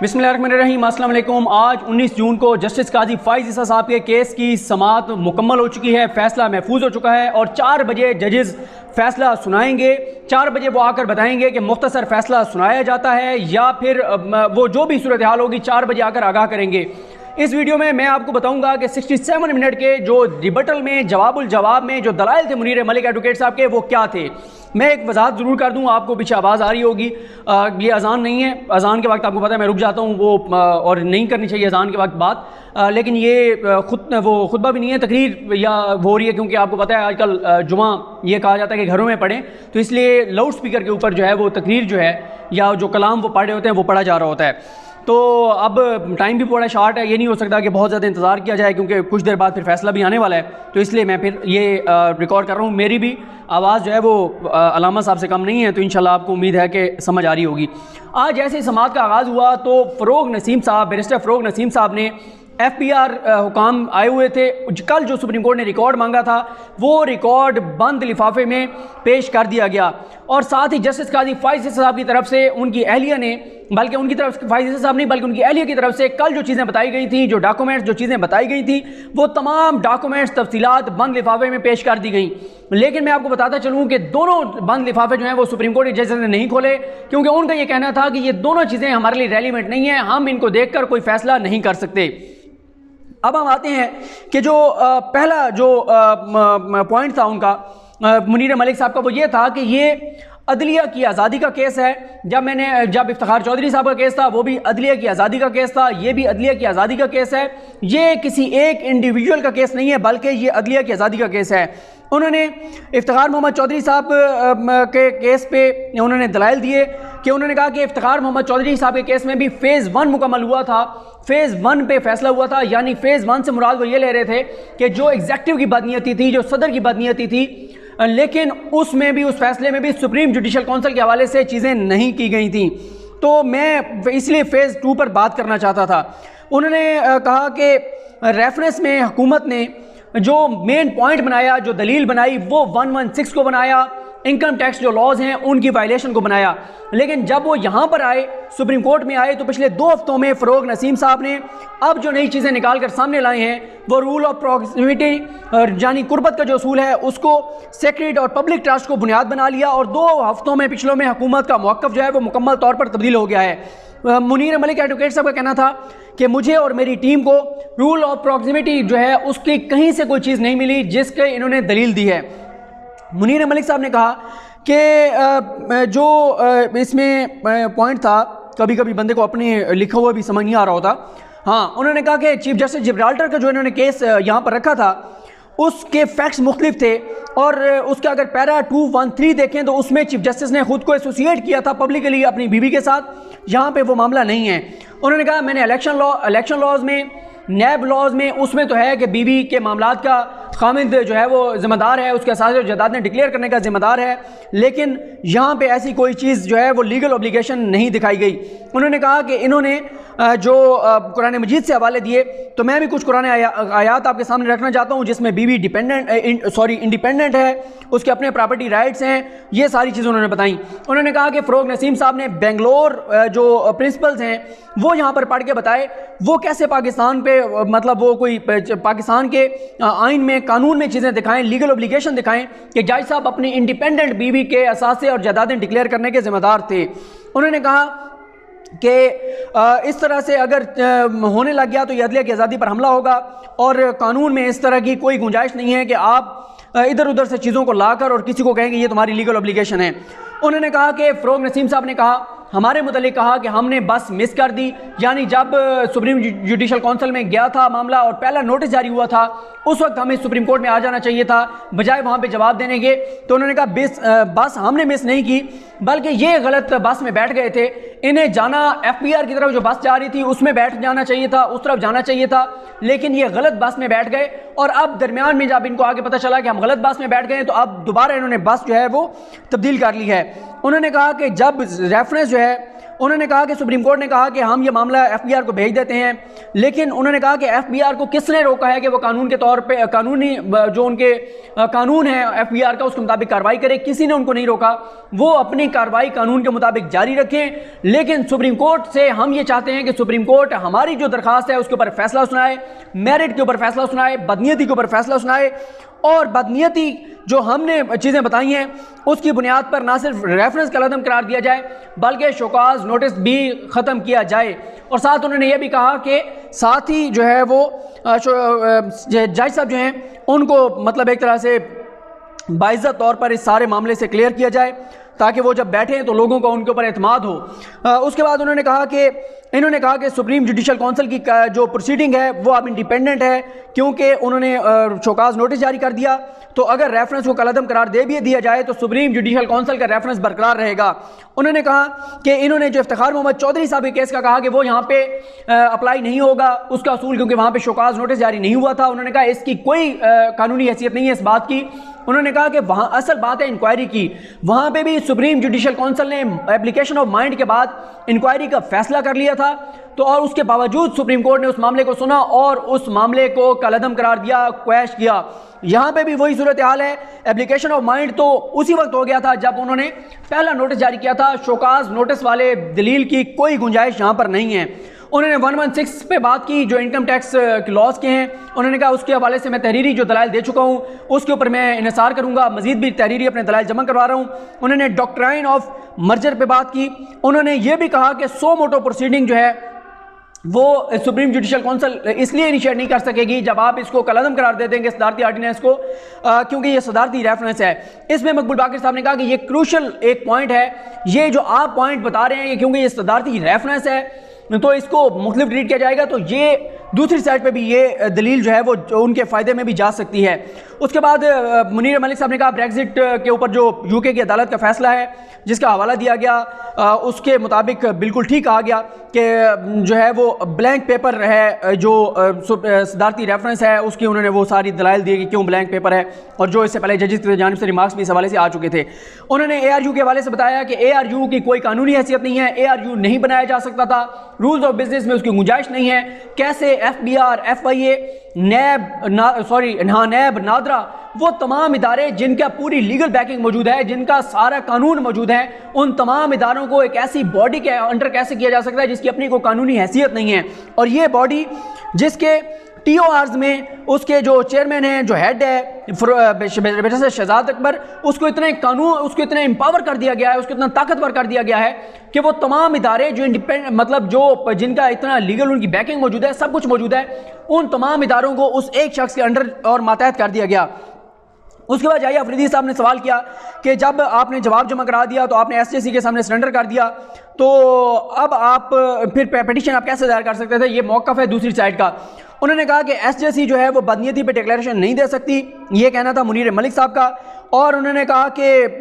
बिस्मिल्लाहिर्रहमानिर्रहीम, अस्सलाम वालेकुम। आज 19 जून को जस्टिस काजी फ़ाइज़ ईसा साहब के केस की समाअत मुकम्मल हो चुकी है, फ़ैसला महफूज हो चुका है और 4 बजे जजेस फ़ैसला सुनाएंगे। 4 बजे वो आकर बताएंगे कि मुख्तसर फ़ैसला सुनाया जाता है या फिर वो जो भी सूरत हाल होगी 4 बजे आकर आगाह करेंगे। इस वीडियो में मैं आपको बताऊंगा कि 67 मिनट के जो रिबटल में जवाबुल जवाब में जो दलाइल थे मुनीर मलिक एडवोकेट साहब के, वो क्या थे। मैं एक वजाहत ज़रूर कर दूं, आपको पीछे आवाज़ आ रही होगी, ये अजान नहीं है। अजान के वक्त आपको पता है मैं रुक जाता हूँ, वो और नहीं करनी चाहिए अजान के वक्त बात, लेकिन ये खुतबा भी नहीं है, तकरीर या हो रही है, क्योंकि आपको पता है आजकल जुमा ये कहा जाता है कि घरों में पढ़ें, तो इसलिए लाउड स्पीकर के ऊपर जो है वो तकरीर जो है या जो कलाम वो पढ़ रहे होते हैं वो पढ़ा जा रहा होता है। तो अब टाइम भी बड़ा शार्ट है, ये नहीं हो सकता कि बहुत ज़्यादा इंतज़ार किया जाए, क्योंकि कुछ देर बाद फिर फैसला भी आने वाला है, तो इसलिए मैं फिर ये रिकॉर्ड कर रहा हूँ। मेरी भी आवाज़ जो है वो अलामा साहब से कम नहीं है, तो इंशाल्लाह आपको उम्मीद है कि समझ आ रही होगी। आज जैसे ही समाअत का आगाज़ हुआ तो फ़रोग नसीम साहब, बैरिस्टर फ़रोग नसीम साहब ने FPR हुकाम आए हुए थे। कल जो सुप्रीम कोर्ट ने रिकॉर्ड मांगा था वो रिकॉर्ड बंद लिफाफे में पेश कर दिया गया, और साथ ही जस्टिस काजी फ़ाइज़ ईसा साहब की तरफ से उनकी अहलिया ने, बल्कि उनकी तरफ से फ़ाइज़ ईसा साहब नहीं बल्कि उनकी अहलिया की तरफ से कल जो चीज़ें बताई गई थी, जो डॉक्यूमेंट्स जो चीज़ें बताई गई थी, वो तमाम डॉक्यूमेंट्स तफसीलात बंद लिफाफे में पेश कर दी गई। लेकिन मैं आपको बताता चलूँ कि दोनों बंद लिफाफे जो हैं वो सुप्रीम कोर्ट के जजेस ने नहीं खोले, क्योंकि उनका ये कहना था कि ये दोनों चीज़ें हमारे लिए रेलिवेंट नहीं है, हम इनको देख कर कोई फ़ैसला नहीं कर सकते। अब हम आते हैं कि जो पहला जो पॉइंट था उनका मुनीर मलिक साहब का, वो ये था कि ये अदलिया की आज़ादी का केस है। जब इफ्तिखार चौधरी साहब का केस था वो भी अदलिया की आज़ादी का केस था, ये भी अदलिया की आज़ादी का केस है। ये किसी एक इंडिविजुअल का केस नहीं है, बल्कि ये अदलिया की आज़ादी का केस है। उन्होंने इफ्तिखार मोहम्मद चौधरी साहब के केस पे उन्होंने दलाइल दिए कि उन्होंने कहा कि इफ्तिखार मोहम्मद चौधरी साहब के केस में भी फ़ेज़ 1 मुकम्मल हुआ था, फ़ेज़ 1 पे फैसला हुआ था, यानी फ़ेज़ 1 से मुराद वो ये ले रहे थे कि जो एग्जेक्टिव की बदनीयती थी, जो सदर की बदनीयती थी, लेकिन उसमें भी, उस फैसले में भी सुप्रीम जुडिशल काउंसिल के हवाले से चीज़ें नहीं की गई थी। तो मैं इसलिए फ़ेज़ 2 पर बात करना चाहता था। उन्होंने कहा कि रेफरेंस में हुकूमत ने जो मेन पॉइंट बनाया, जो दलील बनाई, वो 116 को बनाया, इनकम टैक्स जो लॉज हैं उनकी वायलेशन को बनाया। लेकिन जब वो यहाँ पर आए, सुप्रीम कोर्ट में आए, तो पिछले 2 हफ्तों में फ़रोग नसीम साहब ने अब जो नई चीज़ें निकाल कर सामने लाए हैं वो रूल ऑफ प्रॉक्सिमिटी यानी कुर्बत का जो असूल है उसको सेक्रेट और पब्लिक ट्रस्ट को बुनियाद बना लिया, और 2 हफ्तों में पिछलों में हुकूमत का मौक़िफ़ जो है वो मुकम्मल तौर पर तब्दील हो गया है। मुनीर मलिक एडवोकेट साहब का कहना था कि मुझे और मेरी टीम को रूल ऑफ प्रॉक्सिमिटी जो है उसकी कहीं से कोई चीज़ नहीं मिली जिसके इन्होंने दलील दी है। मुनीर मलिक साहब ने कहा कि जो इसमें पॉइंट था, कभी कभी बंदे को अपने लिखा हुआ भी समझ नहीं आ रहा होता। हाँ, उन्होंने कहा कि चीफ जस्टिस जिब्राल्टर का जो इन्होंने केस यहाँ पर रखा था उसके फैक्ट्स मुख्तलिफ थे, और उसका अगर पैरा 213 देखें तो उसमें चीफ जस्टिस ने खुद को एसोसिएट किया था पब्लिकली अपनी बीवी के साथ। यहाँ पे वो मामला नहीं है। उन्होंने कहा मैंने इलेक्शन लॉज में, नैब लॉज में, उसमें तो है कि बीवी के मामलात का खामिद जो है वो ज़िम्मेदार है, उसके असास और जायदाद ने डिक्लेयर करने का ज़िम्मेदार है, लेकिन यहाँ पे ऐसी कोई चीज़ जो है वो लीगल ऑब्लिगेशन नहीं दिखाई गई। उन्होंने कहा कि इन्होंने जो कुरान मजीद से हवाले दिए, तो मैं भी कुछ कुरान आयात आपके सामने रखना चाहता हूँ जिसमें बीवी इंडिपेंडेंट है, उसके अपने प्रॉपर्टी राइट्स हैं, ये सारी चीज़ें उन्होंने बताई। उन्होंने कहा कि फ़रोग नसीम साहब ने बेंगलोर जो प्रिंसिपल्स हैं वो यहाँ पर पढ़ के बताए, वो कैसे पाकिस्तान पे मतलब वो कोई पाकिस्तान के आइन में, कानून में चीज़ें दिखाएं, लीगल ऑब्लिगेशन दिखाएं कि जज साहब अपनी इंडिपेंडेंट बीवी के असासे और जायदादें डिक्लेयर करने के ज़िम्मेदार थे। उन्होंने कहा कि इस तरह से अगर होने लग गया तो ये अदलिया की आज़ादी पर हमला होगा, और कानून में इस तरह की कोई गुंजाइश नहीं है कि आप इधर उधर से चीज़ों को लाकर और किसी को कहेंगे ये तुम्हारी लीगल ऑब्लिगेशन है। उन्होंने कहा कि फ़रोग नसीम साहब ने कहा हमारे मुतालिक कहा कि हमने बस मिस कर दी, यानी जब सुप्रीम जुडिशल काउंसिल में गया था मामला और पहला नोटिस जारी हुआ था उस वक्त हमें सुप्रीम कोर्ट में आ जाना चाहिए था, बजाय वहाँ पे जवाब देने के। तो उन्होंने कहा बस हमने मिस नहीं की, बल्कि ये गलत बस में बैठ गए थे, इन्हें जाना FPR की तरफ जो बस जा रही थी उसमें बैठ जाना चाहिए था, उस तरफ जाना चाहिए था, लेकिन ये गलत बस में बैठ गए, और अब दरमियान में जब इनको आगे पता चला कि हम गलत बस में बैठ गए तो अब दोबारा इन्होंने बस जो है वो तब्दील कर ली है। उन्होंने कहा कि जब रेफरेंस जो है उन्होंने कहा कि सुप्रीम कोर्ट ने कहा कि हम ये मामला एफबीआर को भेज देते हैं, लेकिन उन्होंने कहा कि एफबीआर को किसने रोका है कि वो कानून के तौर पे कानूनी जो उनके कानून है एफबीआर का उसके मुताबिक कार्रवाई करे। किसी ने उनको नहीं रोका, वो अपनी कार्रवाई कानून के मुताबिक जारी रखें। लेकिन सुप्रीम कोर्ट से हम ये चाहते हैं कि सुप्रीम कोर्ट हमारी जो दरखास्त है उसके ऊपर फैसला सुनाए, मेरिट के ऊपर फैसला सुनाए, बदनीयती के ऊपर फैसला सुनाए, और बदनीयती जो हमने चीज़ें बताई हैं उसकी बुनियाद पर ना सिर्फ रेफरेंस कलअदम करार दिया जाए बल्कि शोकाज नोटिस भी ख़त्म किया जाए। और साथ उन्होंने ये भी कहा कि साथ ही जो है वो जज साहब जो हैं उनको मतलब एक तरह से बाइज़्ज़त तौर पर इस सारे मामले से क्लियर किया जाए ताकि वो जब बैठें तो लोगों को उनके ऊपर एतमाद हो। उसके बाद इन्होंने कहा कि सुप्रीम जुडिशल काउंसिल की जो प्रोसीडिंग है वो अब इंडिपेंडेंट है, क्योंकि उन्होंने शोकाज नोटिस जारी कर दिया। तो अगर रेफरेंस को कलअदम करार दे भी दिया जाए तो सुप्रीम जुडिशल काउंसिल का रेफरेंस बरकरार रहेगा। उन्होंने कहा कि इन्होंने जो इफ्तिखार मोहम्मद चौधरी साहब के केस का कहा कि वो यहाँ पे अप्लाई नहीं होगा उसका असूल, क्योंकि वहाँ पे शोकाज नोटिस जारी नहीं हुआ था। उन्होंने कहा इसकी कोई कानूनी हैसियत नहीं है इस बात की। उन्होंने कहा कि वहाँ असल बात है इंक्वायरी की, वहाँ पे भी सुप्रीम जुडिशल काउंसिल ने एप्लीकेशन ऑफ माइंड के बाद इंक्वायरी का फैसला कर लिया था। तो और उसके बावजूद सुप्रीम कोर्ट ने उस मामले को सुना और उस मामले को कलअदम करार दिया, क्वैश किया। यहाँ पे भी वही सूरत हाल है। एप्लीकेशन ऑफ माइंड तो उसी वक्त हो गया था जब उन्होंने पहला नोटिस जारी किया था। शोकाज नोटिस वाले दलील की कोई गुंजाइश यहाँ पर नहीं है। उन्होंने 116 पे बात की जो इनकम टैक्स लॉज के हैं। उन्होंने कहा उसके हवाले से मैं तहरीरी जो दलाइल दे चुका हूँ उसके ऊपर मैं इन्हिसार करूँगा, मजीद भी तहरीरी अपने दलाइल जमा करवा रहा हूँ। उन्होंने डॉक्ट्राइन ऑफ मर्जर पे बात की। उन्होंने ये भी कहा कि सो मोटो प्रोसीडिंग जो है वो सुप्रीम जुडिशल काउंसिल इसलिए इनिशिएट नहीं कर सकेगी जब आप इसको कलअदम करार दे देंगे सदारती आर्डिनेंस को, क्योंकि ये सदारती रेफरेंस है। इसमें मकबूल बाकर साहब ने कहा कि ये क्रूशल एक पॉइंट है, ये जो आप पॉइंट बता रहे हैं क्योंकि ये सदारती रेफरेंस है तो इसको मुख्तलिफ ट्रीट किया जाएगा, तो ये दूसरी साइड पे भी ये दलील जो है वो उनके फ़ायदे में भी जा सकती है। उसके बाद मुनीर मलिक साहब ने कहा ब्रेग्जिट के ऊपर जो यूके की अदालत का फैसला है जिसका हवाला दिया गया उसके मुताबिक बिल्कुल ठीक कहा गया कि जो है वो ब्लैंक पेपर है, जो सदारती रेफरेंस है उसकी उन्होंने वो सारी दलाइल दी कि क्यों ब्लैंक पेपर है, और जो इससे पहले जजेस की जानिब से रिमार्क्स भी इस हवाले से आ चुके थे। उन्होंने ARU के हवाले से बताया कि ARU की कोई कानूनी हैसियत नहीं है, ARU नहीं बनाया जा सकता था, रूल्स ऑफ बिजनेस में उसकी गुंजाइश नहीं है। कैसे FBR, FIA, नैब, नादरा, वो तमाम इदारे जिनका पूरी लीगल बैकिंग मौजूद है, जिनका सारा कानून मौजूद है, उन तमाम इदारों को एक ऐसी बॉडी के अंडर कैसे किया जा सकता है जिसकी अपनी कोई कानूनी हैसियत नहीं है। और ये बॉडी जिसके TORs में उसके जो चेयरमैन हैं, जो हेड है बेटा से शहजाद अकबर, उसको इतने एम्पावर कर दिया गया है, उसको इतना ताकतवर कर दिया गया है कि वो तमाम इदारे जो इंडिपेंडेंट मतलब जो जिनका इतना लीगल उनकी बैकिंग मौजूद है, सब कुछ मौजूद है, उन तमाम इदारों को उस एक शख्स के अंडर और मातहत कर दिया गया। उसके बाद जाहिया अफरीदी साहब ने सवाल किया कि जब आपने जवाब जमा करा दिया तो आपने SJC के सामने सरेंडर कर दिया, तो अब आप फिर पिटीशन आप कैसे दायर कर सकते थे, ये मौक़िफ़ है दूसरी साइड का। उन्होंने कहा कि SJC जो है वो बदनीयती पे डिक्लेरेशन नहीं दे सकती, ये कहना था मुनीर मलिक साहब का। और उन्होंने कहा कि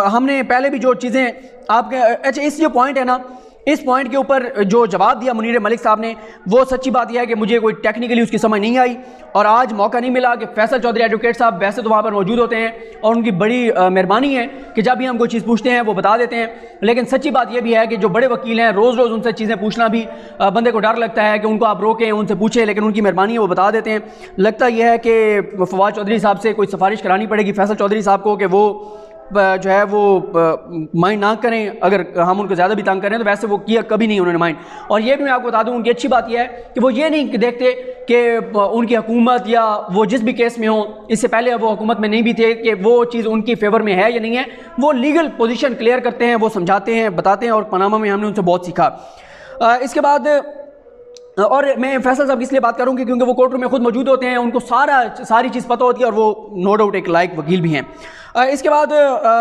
हमने पहले भी जो चीज़ें आपके अच्छा इस जो पॉइंट है ना, इस पॉइंट के ऊपर जो जवाब दिया मुनीर मलिक साहब ने, वो सच्ची बात यह है कि मुझे कोई टेक्निकली उसकी समझ नहीं आई और आज मौका नहीं मिला कि फैसल चौधरी एडवोकेट साहब वैसे तो वहाँ पर मौजूद होते हैं और उनकी बड़ी मेहरबानी है कि जब भी हम कोई चीज़ पूछते हैं वो बता देते हैं, लेकिन सच्ची बात यह भी है कि जो बड़े वकील हैं रोज़ रोज़ उनसे चीज़ें पूछना भी बंदे को डर लगता है कि उनको आप रोकें, उनसे पूछें, लेकिन उनकी मेहरबानी है वो बता देते हैं। लगता यह है कि फवाद चौधरी साहब से कोई सिफारिश करानी पड़ेगी फैसल चौधरी साहब को कि वो जो है वो माइंड ना करें, अगर हम उनको ज़्यादा भी तंग करें तो वैसे वो किया कभी नहीं उन्होंने माइंड। और ये भी मैं आपको बता दूं उनकी अच्छी बात यह है कि वो ये नहीं देखते कि उनकी हुकूमत या वो जिस भी केस में हो, इससे पहले वो हुकूमत में नहीं भी थे, कि वो चीज़ उनकी फेवर में है या नहीं है, वो लीगल पोजीशन क्लियर करते हैं, वो समझाते हैं, बताते हैं, और पनामा में हमने उनसे बहुत सीखा। इसके बाद और मैं फैसल साहब की इसलिए बात करूँगी क्योंकि वो कोर्ट रूम में खुद मौजूद होते हैं, उनको सारी चीज़ पता होती है और वो नो डाउट एक लायक वकील भी हैं। इसके बाद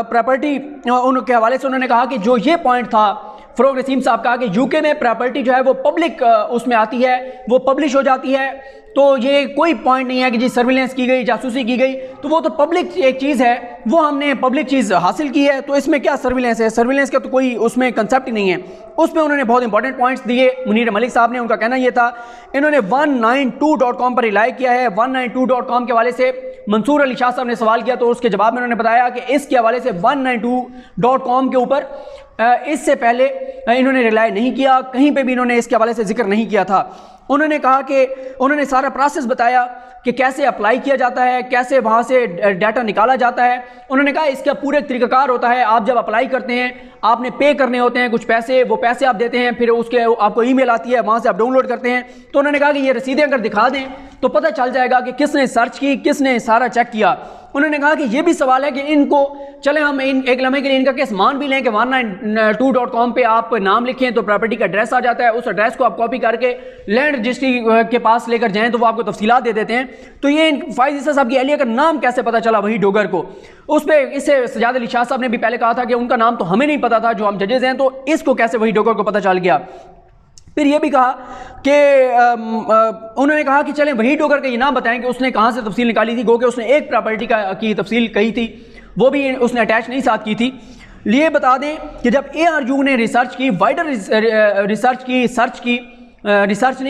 प्रॉपर्टी उनके हवाले से उन्होंने कहा कि जो ये पॉइंट था फ़रोग नसीम साहब का कि यूके में प्रॉपर्टी जो है वो पब्लिक उसमें आती है, वो पब्लिश हो जाती है, तो ये कोई पॉइंट नहीं है कि जी सर्विलेंस की गई, जासूसी की गई, तो वो तो पब्लिक एक चीज़ है, वो हमने पब्लिक चीज़ हासिल की है, तो इसमें क्या सर्विलेंस है, सर्विलेंस का तो कोई उसमें कंसेप्ट ही नहीं है। उस पर उन्होंने बहुत इंपॉर्टेंट पॉइंट्स दिए मुनीर मलिक साहब ने। उनका कहना ये था, इन्होंने 192.com पर रिलाई किया है। 192.com के हवाले से मंसूर अली शाह साहब ने सवाल किया तो उसके जवाब में उन्होंने बताया कि इसके हवाले से 192.com के ऊपर इससे पहले इन्होंने रिलाय नहीं किया, कहीं पे भी इन्होंने इसके हवाले से जिक्र नहीं किया था। उन्होंने कहा कि उन्होंने सारा प्रोसेस बताया कि कैसे अप्लाई किया जाता है, कैसे वहाँ से डाटा निकाला जाता है। उन्होंने कहा इसका पूरे तरीक़ाकार होता है, आप जब अप्लाई करते हैं आपने पे करने होते हैं कुछ पैसे, वो पैसे आप देते हैं, फिर उसके आपको ईमेल आती है, वहाँ से आप डाउनलोड करते हैं। तो उन्होंने कहा कि ये रसीदें अगर दिखा दें तो पता चल जाएगा कि किसने सर्च की, किसने सारा चेक किया। उन्होंने कहा कि ये भी सवाल है कि इनको चले हम एक लम्हे के लिए इनका केस मान भी लें कि 192.com पे आप नाम लिखें तो प्रॉपर्टी का एड्रेस आ जाता है, उस एड्रेस को आप कॉपी करके लैंड रजिस्ट्री के पास लेकर जाएं तो वो आपको तफसीलात दे देते हैं। तो ये फाइज ईसा साहब की अहलिया का नाम कैसे पता चला वही डोगर को? उस पर इससे सजाद अली शाह साहब ने भी पहले कहा था कि उनका नाम तो हमें नहीं पता था जो हम जजेज हैं, तो इसको कैसे वही डोगर को पता चल गया। फिर ये भी कहा कि उन्होंने कहा कि चलें वही डोगर का ये नाम बताएं कि उसने कहाँ से तफसील निकाली थी, गो कि उसने एक प्रॉपर्टी की तफसील कही थी, वो भी उसने अटैच नहीं साथ की थी। लिए बता दें कि जब ARU ने रिसर्च की, वाइडर रिसर्च की,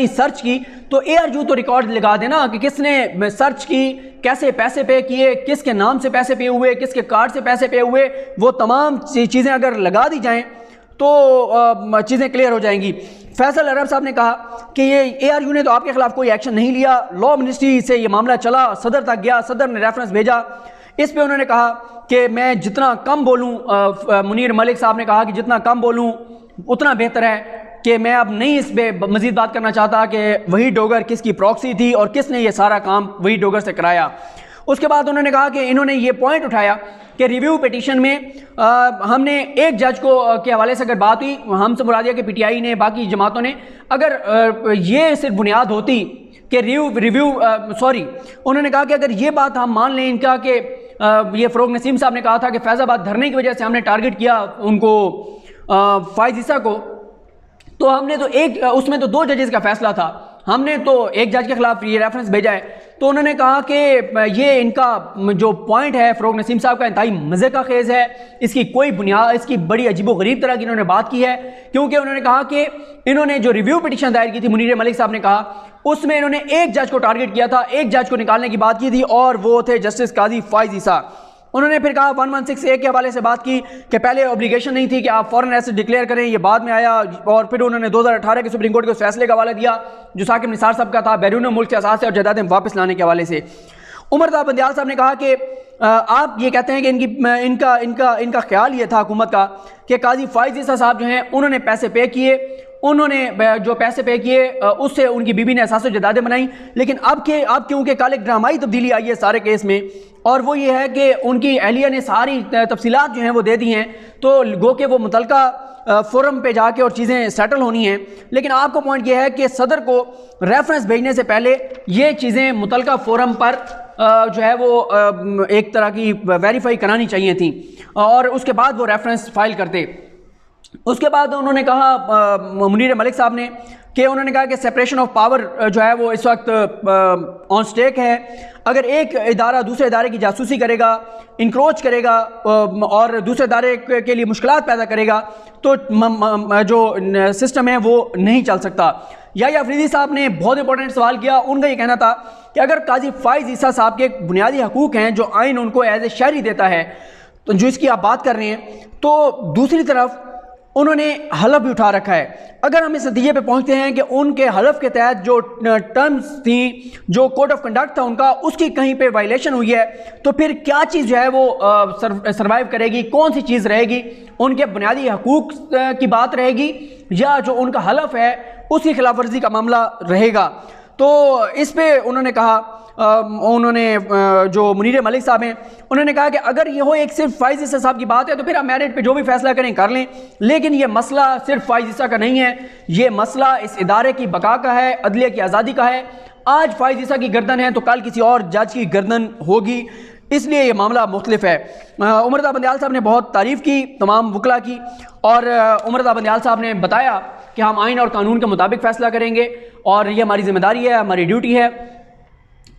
सर्च की, तो ARU तो रिकॉर्ड लगा देना कि किसने सर्च की, कैसे पैसे पे किए, किसके नाम से पैसे पे हुए, किसके कार्ड से पैसे पे हुए, वो तमाम चीज़ें अगर लगा दी जाएं तो चीज़ें क्लियर हो जाएंगी। फैसल अरब साहब ने कहा कि ये ARU ने तो आपके खिलाफ कोई एक्शन नहीं लिया, लॉ मिनिस्ट्री से ये मामला चला, सदर तक गया, सदर ने रेफरेंस भेजा। इस पे उन्होंने कहा कि मैं जितना कम बोलूँ, मुनीर मलिक साहब ने कहा कि जितना कम बोलूँ उतना बेहतर है, कि मैं अब नहीं इस पर मज़ीद बात करना चाहता कि वही डोगर किसकी प्रॉक्सी थी और किसने ये सारा काम वही डोगर से कराया। उसके बाद उन्होंने कहा कि इन्होंने ये पॉइंट उठाया कि रिव्यू पिटीशन में हमने एक जज को के हवाले से अगर बात हुई, हमसे मुरादिया के PTI ने, बाकी जमातों ने, अगर ये सिर्फ बुनियाद होती कि उन्होंने कहा कि अगर ये बात हम मान लें इनका कि ये फ़रोग नसीम साहब ने कहा था कि फैज़ाबाद धरने की वजह से हमने टारगेट किया उनको फाइज ईसा को, तो हमने तो उसमें तो 2 जजेस का फैसला था, हमने तो एक जज के खिलाफ ये रेफरेंस भेजा है। तो उन्होंने कहा कि ये इनका जो पॉइंट है फ़रोग नसीम साहब का इंतहाई मज़े का खेज़ है, इसकी कोई बुनियाद, इसकी बड़ी अजीबो गरीब तरह की इन्होंने बात की है। क्योंकि उन्होंने कहा कि इन्होंने जो रिव्यू पिटीशन दायर की थी, मुनीर मलिक साहब ने कहा उसमें इन्होंने एक जज को टारगेट किया था, एक जज को निकालने की बात की थी और वो थे जस्टिस काजी फाइज ईसा। उन्होंने फिर कहा 116A के हवाले से बात की कि पहले ऑब्लिगेशन नहीं थी कि आप फॉरेन एसेट डिक्लेयर करें, ये बाद में आया। और फिर उन्होंने 2018 के सुप्रीम कोर्ट के उस फैसले का हवाला दिया जो साकिब निसार साहब का था, बैरून मुल्क से असास और जायदादें वापस लाने के हवाले से। उमर ता बंदियाल साहब ने कहा कि आप ये कहते हैं कि इनका ख्याल ये था हुकूमत का कि काजी फाइज ईसा साहब जो हैं उन्होंने पैसे पे किए, उन्होंने जो पैसे पे किए उससे उनकी बीबी ने असास जदादें बनाई। लेकिन अब क्योंकि कल एक ड्रामाई तब्दीली आई है सारे केस में, और वो ये है कि उनकी अहलिया ने सारी तफसीलात जो हैं वो दे दी हैं, तो गो के वो मुतलका फोरम पे जाके और चीज़ें सेटल होनी हैं। लेकिन आपको पॉइंट ये है कि सदर को रेफरेंस भेजने से पहले ये चीज़ें मुतलका फोरम पर जो है वो एक तरह की वेरीफाई करानी चाहिए थी और उसके बाद वो रेफरेंस फाइल करते। उसके बाद उन्होंने कहा मुनीर मलिक साहब ने कि उन्होंने कहा कि सेपरेशन ऑफ पावर जो है वो इस वक्त ऑन स्टेक है। अगर एक इदारा दूसरे इदारे की जासूसी करेगा, इंक्रोच करेगा और दूसरे इदारे के लिए मुश्किलात पैदा करेगा तो जो सिस्टम है वो नहीं चल सकता। या अफरीदी साहब ने बहुत इंपॉर्टेंट सवाल किया। उनका ये कहना था कि अगर काजी फाइज ईसा साहब के बुनियादी हकूक़ हैं जो आइन उनको एज ए शहरी देता है, तो जो इसकी आप बात कर रहे हैं, तो दूसरी तरफ उन्होंने हलफ भी उठा रखा है। अगर हम इस नतीजे पे पहुंचते हैं कि उनके हलफ के तहत जो टर्म्स थी, जो कोड ऑफ कंडक्ट था उनका, उसकी कहीं पे वायलेशन हुई है, तो फिर क्या चीज़ जो है वो सर्वाइव करेगी? कौन सी चीज़ रहेगी? उनके बुनियादी हकूक़ की बात रहेगी या जो उनका हलफ है उसकी खिलाफ वर्जी का मामला रहेगा? तो इस पे उन्होंने कहा, जो मुनीर मलिक साहब हैं उन्होंने कहा कि अगर ये हो एक सिर्फ फाइज ईसा साहब की बात है तो फिर आप मेरिट पे जो भी फैसला करें कर लें, लेकिन ये मसला सिर्फ फाइज ईसा का नहीं है, ये मसला इस इदारे की बका का है, अदलिया की आज़ादी का है। आज फाइज ईसा की गर्दन है तो कल किसी और जज की गर्दन होगी, इसलिए ये मामला मुख्तलिफ है। उमर ता बंदियाल साहब ने बहुत तारीफ़ की, तमाम वकला की, और उमर ता बंदियाल साहब ने बताया कि हम आइन और कानून के मुताबिक फ़ैसला करेंगे और ये हमारी जिम्मेदारी है, हमारी ड्यूटी है।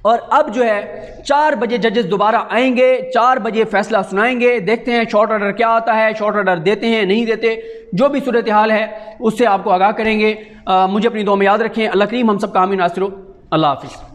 और अब जो है 4 बजे जजेस दोबारा आएंगे, 4 बजे फैसला सुनाएंगे। देखते हैं शॉर्ट ऑर्डर क्या आता है, शॉर्ट ऑर्डर देते हैं नहीं देते, जो भी सूरत हाल है उससे आपको आगाह करेंगे। मुझे अपनी दुआ में याद रखें। अल्लाह करीम हम सब का आमीन नासिर हो। अल्लाह हाफिज़।